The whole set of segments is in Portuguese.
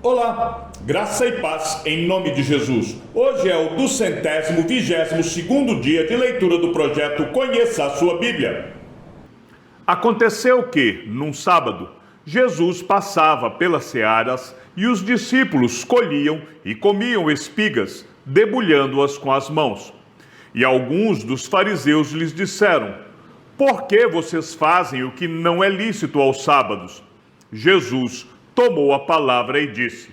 Olá, graça e paz em nome de Jesus. Hoje é o 222º dia de leitura do projeto Conheça a Sua Bíblia. Aconteceu que, num sábado, Jesus passava pelas searas e os discípulos colhiam e comiam espigas, debulhando-as com as mãos. E alguns dos fariseus lhes disseram: por que vocês fazem o que não é lícito aos sábados? Jesus tomou a palavra e disse: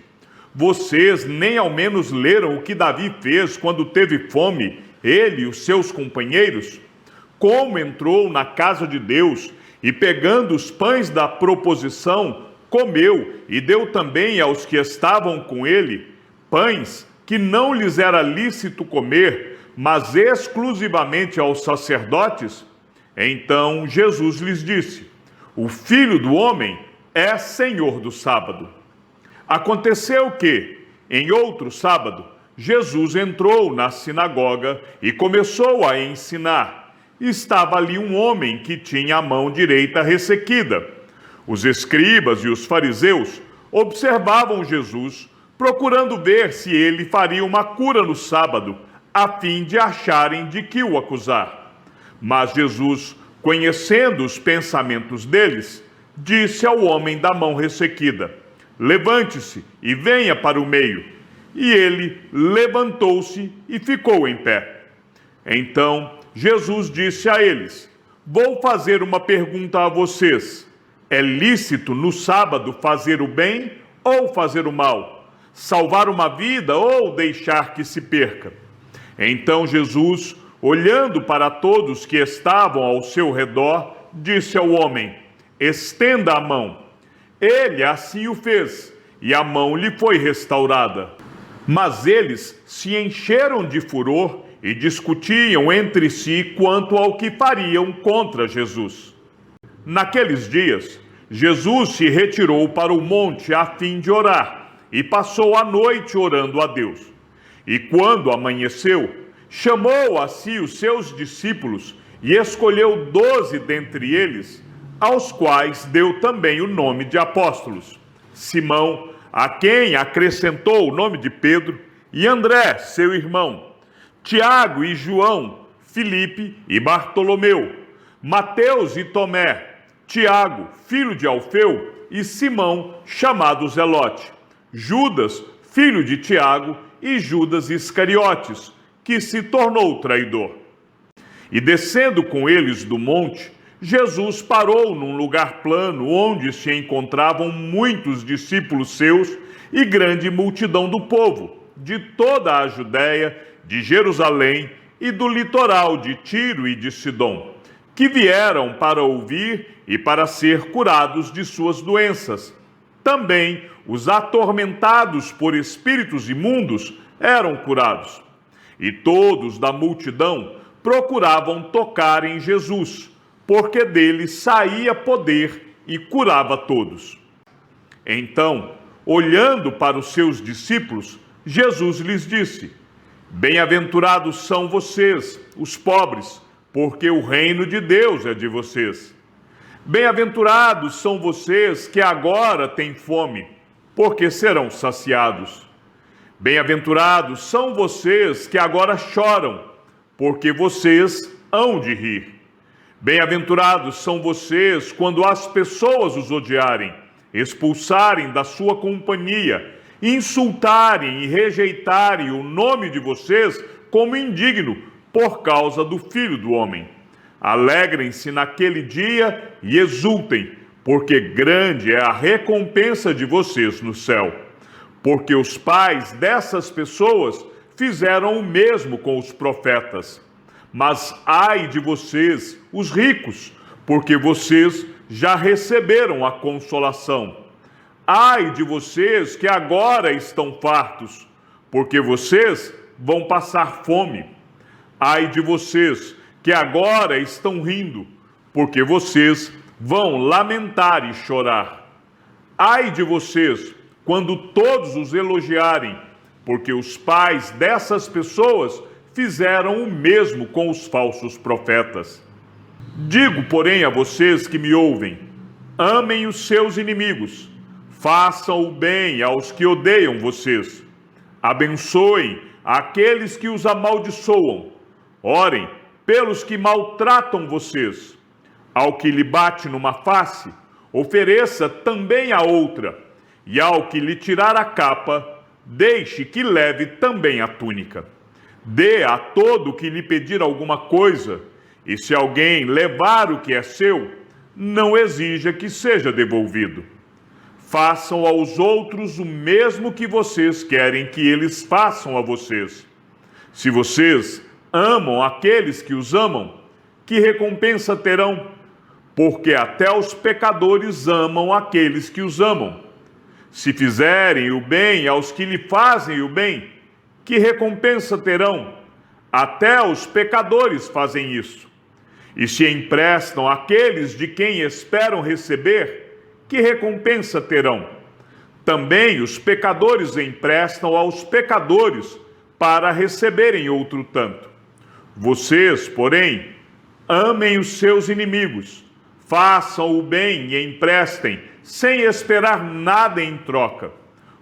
vocês nem ao menos leram o que Davi fez quando teve fome, ele e os seus companheiros? Como entrou na casa de Deus e, pegando os pães da proposição, comeu e deu também aos que estavam com ele, pães que não lhes era lícito comer, mas exclusivamente aos sacerdotes? Então Jesus lhes disse: o Filho do Homem é Senhor do sábado. Aconteceu que, em outro sábado, Jesus entrou na sinagoga e começou a ensinar. Estava ali um homem que tinha a mão direita ressequida. Os escribas e os fariseus observavam Jesus, procurando ver se ele faria uma cura no sábado, a fim de acharem de que o acusar. Mas Jesus, conhecendo os pensamentos deles, disse ao homem da mão ressequida: levante-se e venha para o meio. E ele levantou-se e ficou em pé. Então Jesus disse a eles: vou fazer uma pergunta a vocês. É lícito no sábado fazer o bem ou fazer o mal? Salvar uma vida ou deixar que se perca? Então Jesus, olhando para todos que estavam ao seu redor, disse ao homem: estenda a mão. Ele assim o fez, e a mão lhe foi restaurada. Mas eles se encheram de furor e discutiam entre si quanto ao que fariam contra Jesus. Naqueles dias, Jesus se retirou para o monte a fim de orar, e passou a noite orando a Deus. E quando amanheceu, chamou a si os seus discípulos e escolheu 12 dentre eles, aos quais deu também o nome de apóstolos: Simão, a quem acrescentou o nome de Pedro, e André, seu irmão, Tiago e João, Filipe e Bartolomeu, Mateus e Tomé, Tiago, filho de Alfeu, e Simão, chamado Zelote, Judas, filho de Tiago, e Judas Iscariotes, que se tornou traidor. E descendo com eles do monte, Jesus parou num lugar plano onde se encontravam muitos discípulos seus e grande multidão do povo, de toda a Judéia, de Jerusalém e do litoral de Tiro e de Sidom, que vieram para ouvir e para ser curados de suas doenças. Também os atormentados por espíritos imundos eram curados. E todos da multidão procuravam tocar em Jesus, porque dele saía poder e curava todos. Então, olhando para os seus discípulos, Jesus lhes disse: bem-aventurados são vocês, os pobres, porque o reino de Deus é de vocês. Bem-aventurados são vocês que agora têm fome, porque serão saciados. Bem-aventurados são vocês que agora choram, porque vocês hão de rir. Bem-aventurados são vocês quando as pessoas os odiarem, expulsarem da sua companhia, insultarem e rejeitarem o nome de vocês como indigno por causa do Filho do Homem. Alegrem-se naquele dia e exultem, porque grande é a recompensa de vocês no céu. Porque os pais dessas pessoas fizeram o mesmo com os profetas. Mas ai de vocês, os ricos, porque vocês já receberam a consolação. Ai de vocês que agora estão fartos, porque vocês vão passar fome. Ai de vocês que agora estão rindo, porque vocês vão lamentar e chorar. Ai de vocês quando todos os elogiarem, porque os pais dessas pessoas fizeram o mesmo com os falsos profetas. Digo, porém, a vocês que me ouvem: amem os seus inimigos, Façam o bem aos que odeiam vocês. Abençoem aqueles que os amaldiçoam. Orem pelos que maltratam vocês. Ao que lhe bate numa face, ofereça também a outra. E ao que lhe tirar a capa, deixe que leve também a túnica. Dê a todo que lhe pedir alguma coisa, e se alguém levar o que é seu, não exija que seja devolvido. Façam aos outros o mesmo que vocês querem que eles façam a vocês. Se vocês amam aqueles que os amam, que recompensa terão? Porque até os pecadores amam aqueles que os amam. Se fizerem o bem aos que lhe fazem o bem, que recompensa terão? Até os pecadores fazem isso. E se emprestam àqueles de quem esperam receber, que recompensa terão? Também os pecadores emprestam aos pecadores para receberem outro tanto. Vocês, porém, amem os seus inimigos, façam o bem e emprestem, sem esperar nada em troca.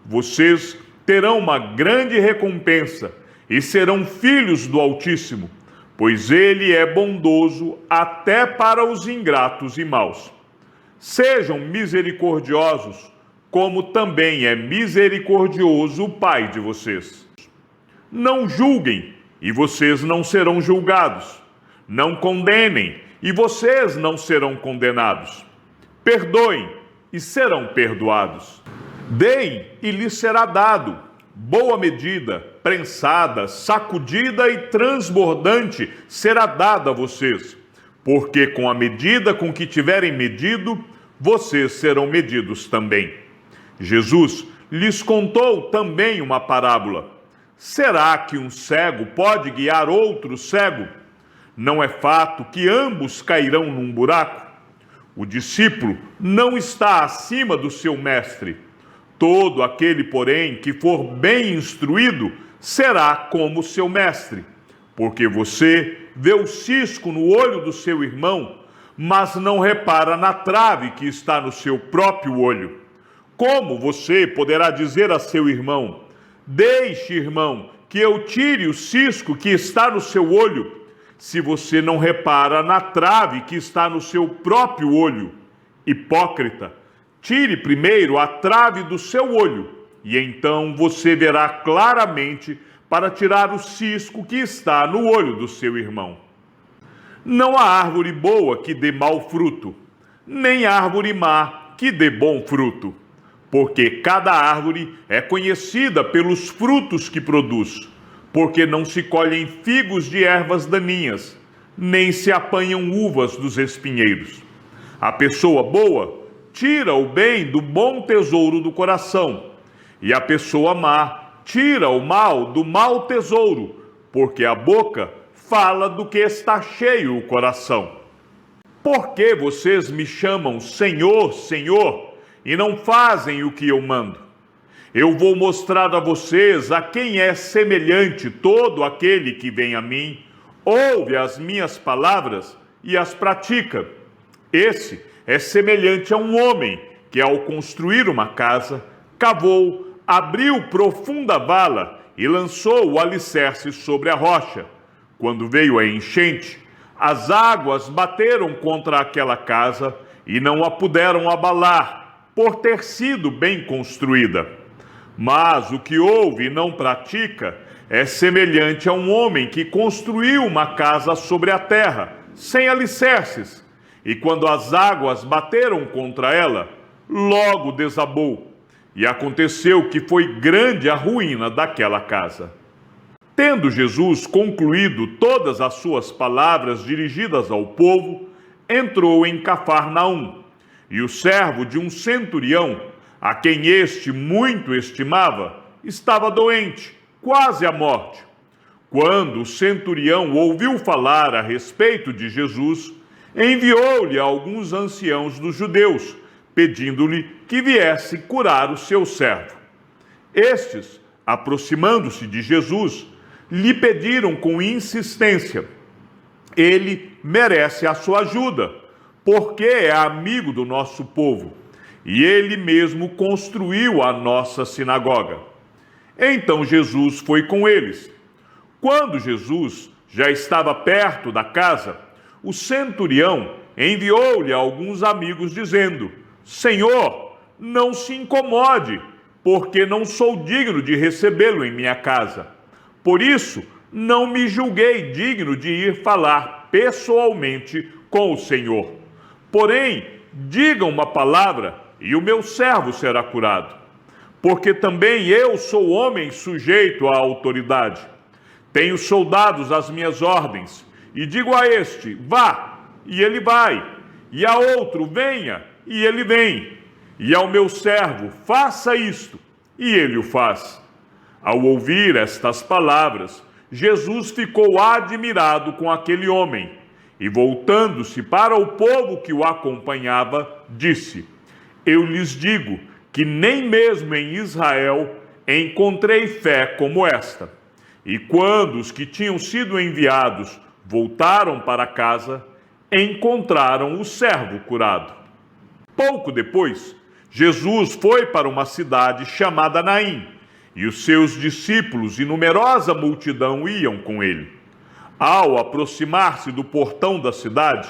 Vocês terão uma grande recompensa e serão filhos do Altíssimo, pois ele é bondoso até para os ingratos e maus. Sejam misericordiosos, como também é misericordioso o Pai de vocês. Não julguem, e vocês não serão julgados. Não condenem, e vocês não serão condenados. Perdoem, e serão perdoados. Deem, e lhes será dado. Boa medida, prensada, sacudida e transbordante será dada a vocês. Porque com a medida com que tiverem medido, vocês serão medidos também. Jesus lhes contou também uma parábola. Será que um cego pode guiar outro cego? Não é fato que ambos cairão num buraco? O discípulo não está acima do seu mestre. Todo aquele, porém, que for bem instruído, será como seu mestre. Porque você vê o cisco no olho do seu irmão, mas não repara na trave que está no seu próprio olho. Como você poderá dizer a seu irmão: deixe, irmão, que eu tire o cisco que está no seu olho, se você não repara na trave que está no seu próprio olho? Hipócrita, tire primeiro a trave do seu olho, e então você verá claramente para tirar o cisco que está no olho do seu irmão. Não há árvore boa que dê mau fruto, nem árvore má que dê bom fruto, porque cada árvore é conhecida pelos frutos que produz, porque não se colhem figos de ervas daninhas, nem se apanham uvas dos espinheiros. A pessoa boa tira o bem do bom tesouro do coração, e a pessoa má tira o mal do mau tesouro, porque a boca fala do que está cheio o coração. Por que vocês me chamam Senhor, Senhor, e não fazem o que eu mando? Eu vou mostrar a vocês a quem é semelhante todo aquele que vem a mim, ouve as minhas palavras e as pratica. Esse é semelhante a um homem que, ao construir uma casa, cavou, abriu profunda vala e lançou o alicerce sobre a rocha. Quando veio a enchente, as águas bateram contra aquela casa e não a puderam abalar, por ter sido bem construída. Mas o que ouve e não pratica é semelhante a um homem que construiu uma casa sobre a terra, sem alicerces, e quando as águas bateram contra ela, logo desabou. E aconteceu que foi grande a ruína daquela casa. Tendo Jesus concluído todas as suas palavras dirigidas ao povo, entrou em Cafarnaum, e o servo de um centurião, a quem este muito estimava, estava doente, quase à morte. Quando o centurião ouviu falar a respeito de Jesus, enviou-lhe alguns anciãos dos judeus, pedindo-lhe que viesse curar o seu servo. Estes, aproximando-se de Jesus, lhe pediram com insistência: ele merece a sua ajuda, porque é amigo do nosso povo. e ele mesmo construiu a nossa sinagoga. Então Jesus foi com eles. Quando Jesus já estava perto da casa, o centurião enviou-lhe alguns amigos dizendo: Senhor, não se incomode, porque não sou digno de recebê-lo em minha casa. Por isso, não me julguei digno de ir falar pessoalmente com o Senhor. Porém, diga uma palavra e o meu servo será curado. Porque também eu sou homem sujeito à autoridade. Tenho soldados às minhas ordens, e digo a este: vá, e ele vai, e a outro: venha, e ele vem, e ao meu servo: faça isto, e ele o faz. Ao ouvir estas palavras, Jesus ficou admirado com aquele homem, e voltando-se para o povo que o acompanhava, disse: Eu lhes digo que nem mesmo em Israel encontrei fé como esta. E quando os que tinham sido enviados voltaram para casa, encontraram o servo curado. Pouco depois, Jesus foi para uma cidade chamada Naim, e os seus discípulos e numerosa multidão iam com ele. Ao aproximar-se do portão da cidade,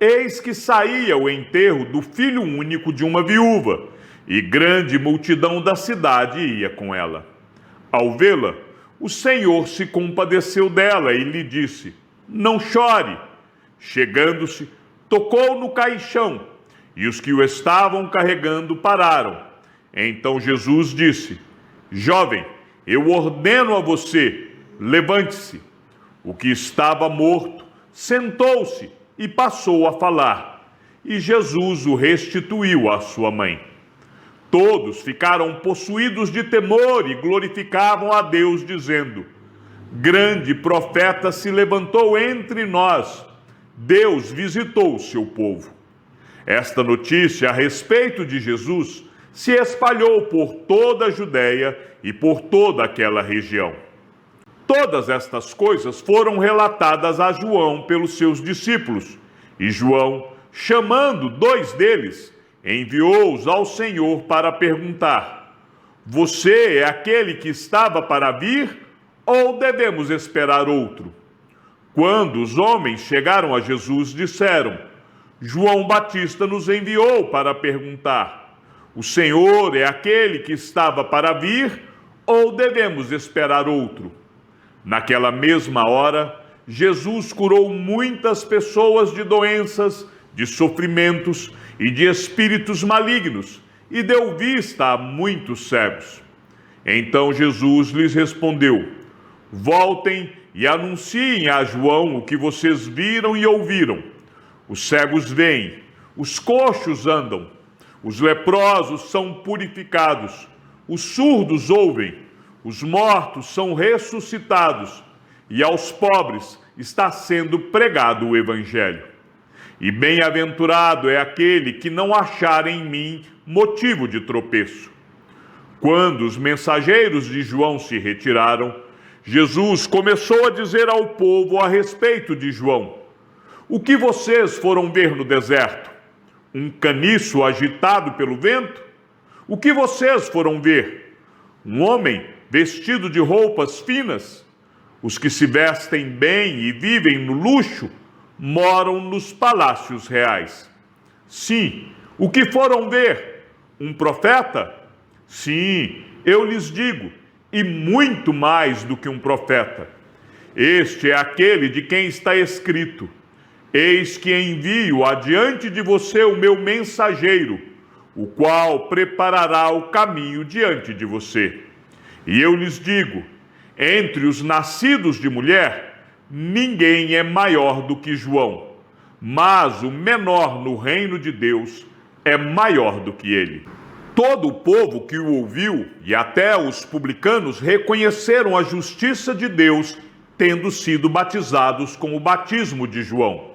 eis que saía o enterro do filho único de uma viúva, e grande multidão da cidade ia com ela. Ao vê-la, o Senhor se compadeceu dela e lhe disse: Não chore. Chegando-se, tocou no caixão, e os que o estavam carregando pararam. Então Jesus disse: Jovem, eu ordeno a você, levante-se. O que estava morto sentou-se e passou a falar, e Jesus o restituiu à sua mãe. Todos ficaram possuídos de temor e glorificavam a Deus, dizendo: Grande profeta se levantou entre nós. Deus visitou o seu povo. Esta notícia a respeito de Jesus se espalhou por toda a Judéia e por toda aquela região. Todas estas coisas foram relatadas a João pelos seus discípulos, e João, chamando 2 deles, enviou-os ao Senhor para perguntar: Você é aquele que estava para vir, ou devemos esperar outro? Quando os homens chegaram a Jesus, disseram: João Batista nos enviou para perguntar: O Senhor é aquele que estava para vir, ou devemos esperar outro? Naquela mesma hora, Jesus curou muitas pessoas de doenças, de sofrimentos e de espíritos malignos, e deu vista a muitos cegos. Então Jesus lhes respondeu: Voltem e anunciem a João o que vocês viram e ouviram. Os cegos veem, os coxos andam, os leprosos são purificados, os surdos ouvem, os mortos são ressuscitados, e aos pobres está sendo pregado o Evangelho. E bem-aventurado é aquele que não achar em mim motivo de tropeço. Quando os mensageiros de João se retiraram, Jesus começou a dizer ao povo a respeito de João: O que vocês foram ver no deserto? Um caniço agitado pelo vento? O que vocês foram ver? Um homem vestido de roupas finas? Os que se vestem bem e vivem no luxo moram nos palácios reais. Sim, o que foram ver? Um profeta? Sim, eu lhes digo, e muito mais do que um profeta. Este é aquele de quem está escrito: Eis que envio adiante de você o meu mensageiro, o qual preparará o caminho diante de você. E eu lhes digo, entre os nascidos de mulher, ninguém é maior do que João, mas o menor no reino de Deus é maior do que ele. Todo o povo que o ouviu, e até os publicanos, reconheceram a justiça de Deus, tendo sido batizados com o batismo de João.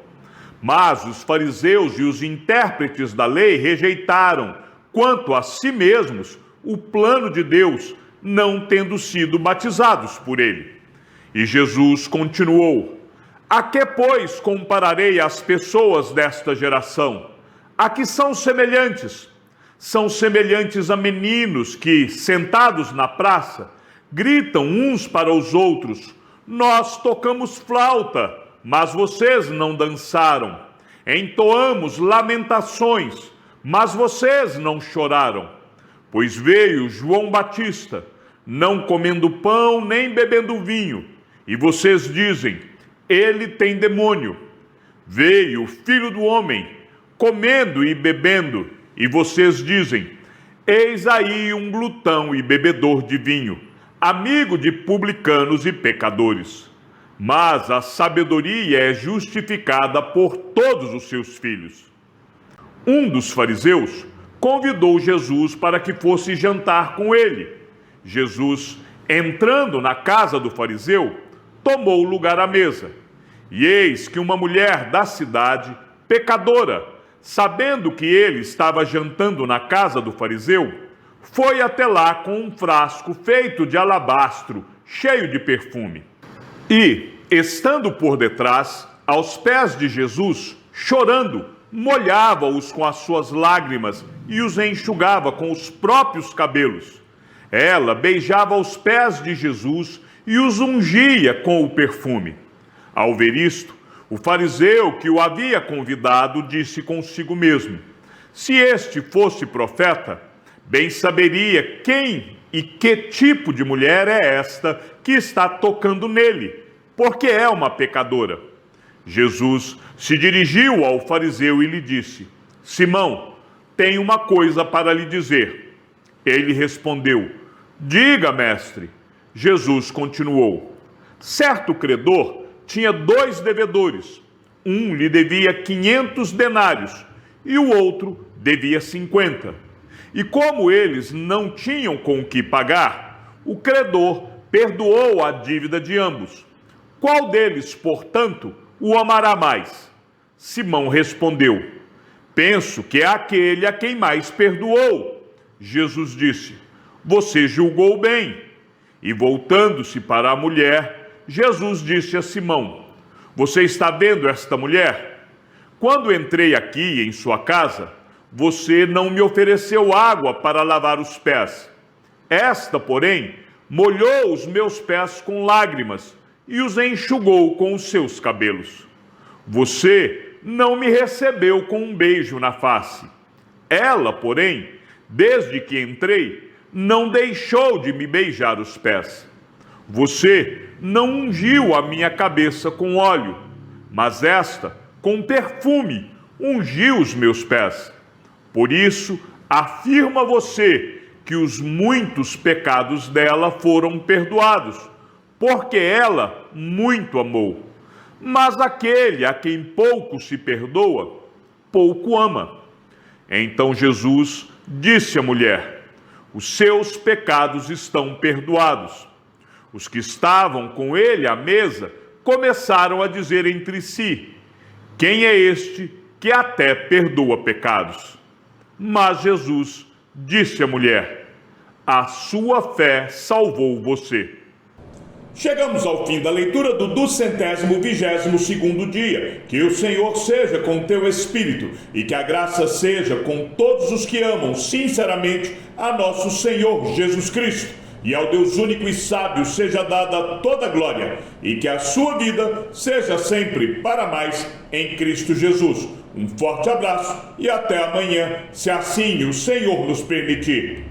Mas os fariseus e os intérpretes da lei rejeitaram, quanto a si mesmos, o plano de Deus, não tendo sido batizados por ele. E Jesus continuou: A que, pois, compararei as pessoas desta geração? A que são semelhantes? São semelhantes a meninos que, sentados na praça, gritam uns para os outros: nós tocamos flauta, mas vocês não dançaram. Entoamos lamentações, mas vocês não choraram. Pois veio João Batista, não comendo pão nem bebendo vinho, e vocês dizem: ele tem demônio. Veio o Filho do Homem, comendo e bebendo, e vocês dizem: eis aí um glutão e bebedor de vinho, amigo de publicanos e pecadores. Mas a sabedoria é justificada por todos os seus filhos. Um dos fariseus convidou Jesus para que fosse jantar com ele. Jesus, entrando na casa do fariseu, tomou lugar à mesa. E eis que uma mulher da cidade, pecadora, sabendo que ele estava jantando na casa do fariseu, foi até lá com um frasco feito de alabastro, cheio de perfume. E, estando por detrás, aos pés de Jesus, chorando, molhava-os com as suas lágrimas e os enxugava com os próprios cabelos. Ela beijava os pés de Jesus e os ungia com o perfume. Ao ver isto, o fariseu que o havia convidado disse consigo mesmo: se este fosse profeta, bem saberia quem e que tipo de mulher é esta que está tocando nele, porque é uma pecadora. Jesus se dirigiu ao fariseu e lhe disse: Simão, tenho uma coisa para lhe dizer. Ele respondeu: diga, mestre. Jesus continuou: certo credor tinha 2 devedores. Um lhe devia 500 denários e o outro devia 50. E como eles não tinham com o que pagar, o credor perdoou a dívida de ambos. Qual deles, portanto, o amará mais? Simão respondeu: penso que é aquele a quem mais perdoou. Jesus disse: você julgou bem. E voltando-se para a mulher, Jesus disse a Simão: você está vendo esta mulher? Quando entrei aqui em sua casa, você não me ofereceu água para lavar os pés. Esta, porém, molhou os meus pés com lágrimas e os enxugou com os seus cabelos. Você não me recebeu com um beijo na face. Ela, porém, desde que entrei, não deixou de me beijar os pés. Você não ungiu a minha cabeça com óleo, mas esta, com perfume, ungiu os meus pés. Por isso, afirmo a você que os muitos pecados dela foram perdoados, porque ela muito amou. Mas aquele a quem pouco se perdoa, pouco ama. Então Jesus disse à mulher: os seus pecados estão perdoados. Os que estavam com ele à mesa começaram a dizer entre si: quem é este que até perdoa pecados? Mas Jesus disse à mulher: a sua fé salvou você. Chegamos ao fim da leitura do 222º dia. Que o Senhor seja com teu espírito e que a graça seja com todos os que amam sinceramente a nosso Senhor Jesus Cristo. E ao Deus único e sábio seja dada toda a glória e que a sua vida seja sempre para mais em Cristo Jesus. Um forte abraço e até amanhã, se assim o Senhor nos permitir.